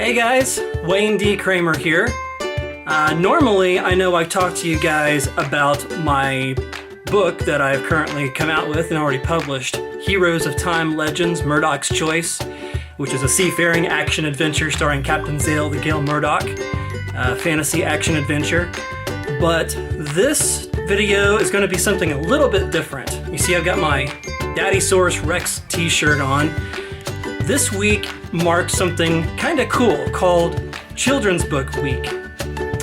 Hey guys, Wayne D. Kramer here. Normally, I know I talk to you guys about my book that I've currently come out with and already published, Heroes of Time Legends, Murdoch's Choice, which is a seafaring action-adventure starring Captain Zale the Gale Murdoch, fantasy action-adventure. But this video is going to be something a little bit different. You see, I've got my Daddysaurus Rex t-shirt on. This week marks something kind of cool called Children's Book Week.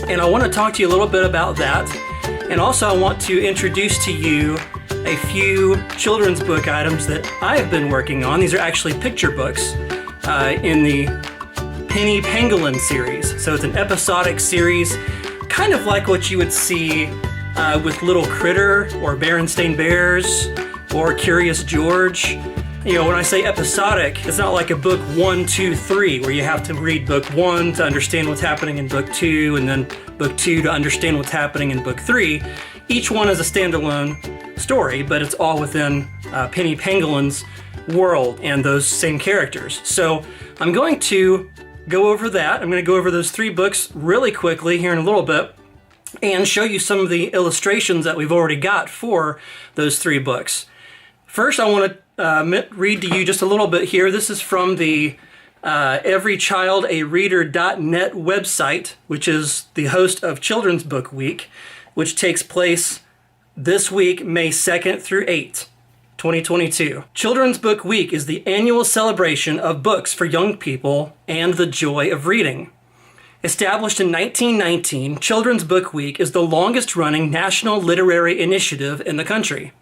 And I want to talk to you a little bit about that. And also I want to introduce to you a few children's book items that I've been working on. These are actually picture books in the Pangolin series. So it's an episodic series, kind of like what you would see with Little Critter or Berenstain Bears or Curious George. You know, when I say episodic, it's not like a book 1, 2, 3, where you have to read book 1 to understand what's happening in book 2, and then book 2 to understand what's happening in book 3. Each one is a standalone story, but it's all within Penny Pangolin's world and those same characters. So I'm going to go over that. I'm going to go over those 3 books really quickly here in a little bit and show you some of the illustrations that we've already got for those 3 books. First, I want to read to you just a little bit here. This is from the everychildareader.net website, which is the host of Children's Book Week, which takes place this week, May 2nd through 8th, 2022. Children's Book Week is the annual celebration of books for young people and the joy of reading. Established in 1919, Children's Book Week is the longest-running national literary initiative in the country.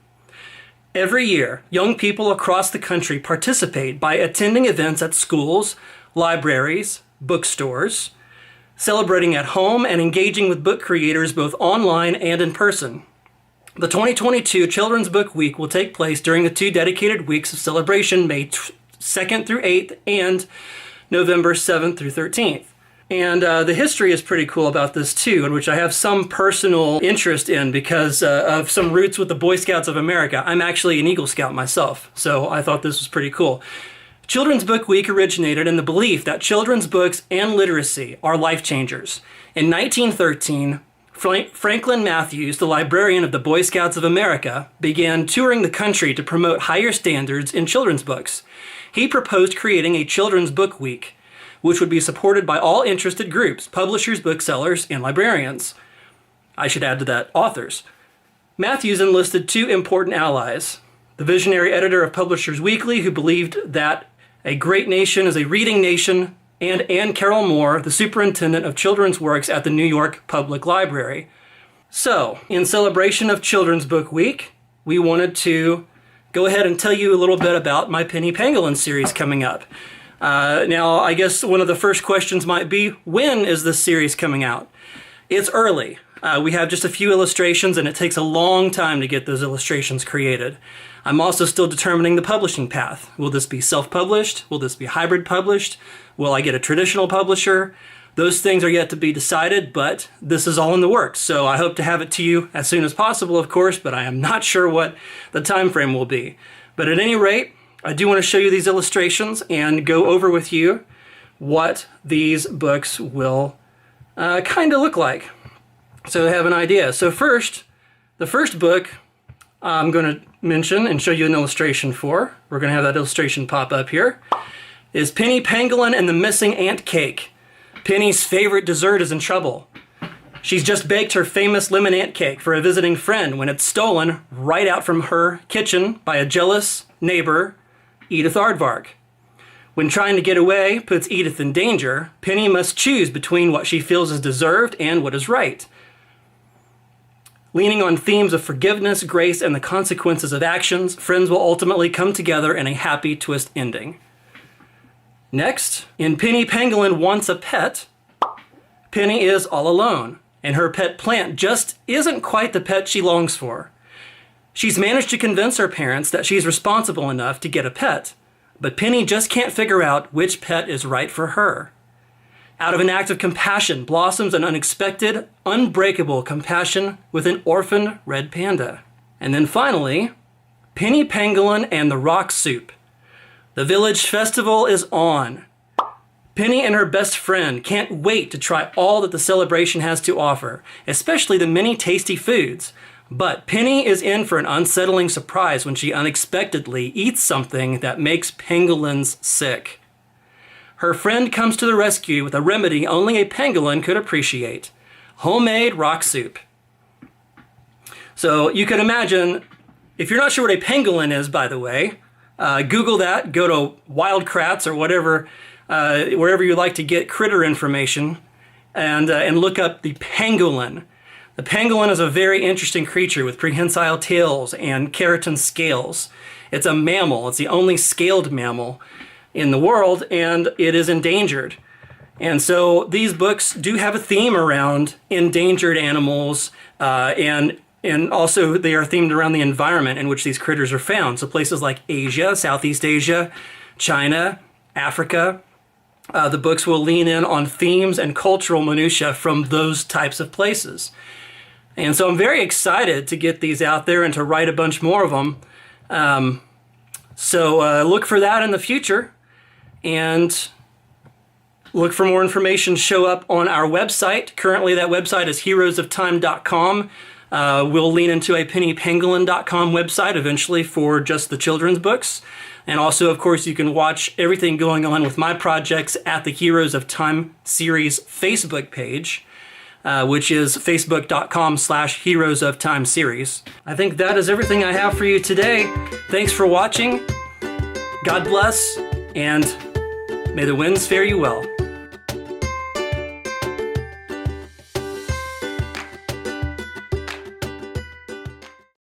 Every year, young people across the country participate by attending events at schools, libraries, bookstores, celebrating at home, and engaging with book creators both online and in person. The 2022 Children's Book Week will take place during the 2 dedicated weeks of celebration, May 2nd through 8th and November 7th through 13th. And the history is pretty cool about this too, in which I have some personal interest in because of some roots with the Boy Scouts of America. I'm actually an Eagle Scout myself, so I thought this was pretty cool. Children's Book Week originated in the belief that children's books and literacy are life changers. In 1913, Franklin Matthews, the librarian of the Boy Scouts of America, began touring the country to promote higher standards in children's books. He proposed creating a Children's Book Week, which would be supported by all interested groups, publishers, booksellers, and librarians. I should add to that, authors. Matthews enlisted 2 important allies: the visionary editor of Publishers Weekly, who believed that a great nation is a reading nation, and Anne Carroll Moore, the superintendent of children's works at the New York Public Library. So, in celebration of Children's Book Week, we wanted to go ahead and tell you a little bit about my Penny Pangolin series coming up. Now, I guess one of the first questions might be, when is this series coming out? It's early. We have just a few illustrations, and it takes a long time to get those illustrations created. I'm also still determining the publishing path. Will this be self-published? Will this be hybrid published? Will I get a traditional publisher? Those things are yet to be decided, but this is all in the works. So I hope to have it to you as soon as possible, of course, but I am not sure what the time frame will be. But at any rate, I do want to show you these illustrations and go over with you what these books will kind of look like, so have an idea. So first, the first book I'm going to mention and show you an illustration for, we're going to have that illustration pop up here, is Penny Pangolin and the Missing Ant Cake. Penny's favorite dessert is in trouble. She's just baked her famous lemon ant cake for a visiting friend when it's stolen right out from her kitchen by a jealous neighbor, Edith Aardvark. When trying to get away puts Edith in danger, Penny must choose between what she feels is deserved and what is right. Leaning on themes of forgiveness, grace, and the consequences of actions, friends will ultimately come together in a happy twist ending. Next, in Penny Pangolin Wants a Pet, Penny is all alone, and her pet plant just isn't quite the pet she longs for. She's managed to convince her parents that she's responsible enough to get a pet, but Penny just can't figure out which pet is right for her. Out of an act of compassion blossoms an unexpected, unbreakable compassion with an orphaned red panda. And then finally, Penny Pangolin and the Rock Soup. The village festival is on. Penny and her best friend can't wait to try all that the celebration has to offer, especially the many tasty foods. But Penny is in for an unsettling surprise when she unexpectedly eats something that makes pangolins sick. Her friend comes to the rescue with a remedy only a pangolin could appreciate: homemade rock soup. So you can imagine, if you're not sure what a pangolin is, by the way, Google that, go to Wildcrats or whatever, wherever you like to get critter information, and look up the pangolin. The pangolin is a very interesting creature with prehensile tails and keratin scales. It's a mammal. It's the only scaled mammal in the world, and it is endangered. And so these books do have a theme around endangered animals, and also they are themed around the environment in which these critters are found. So places like Asia, Southeast Asia, China, Africa. The books will lean in on themes and cultural minutiae from those types of places. And so I'm very excited to get these out there and to write a bunch more of them. So look for that in the future, and look for more information show up on our website. Currently that website is heroesoftime.com. We'll lean into a pennypangolin.com website eventually for just the children's books. And also, of course, you can watch everything going on with my projects at the Heroes of Time series Facebook page, which is facebook.com/Heroes of Time series. I think that is everything I have for you today. Thanks for watching. God bless, and may the winds fare you well.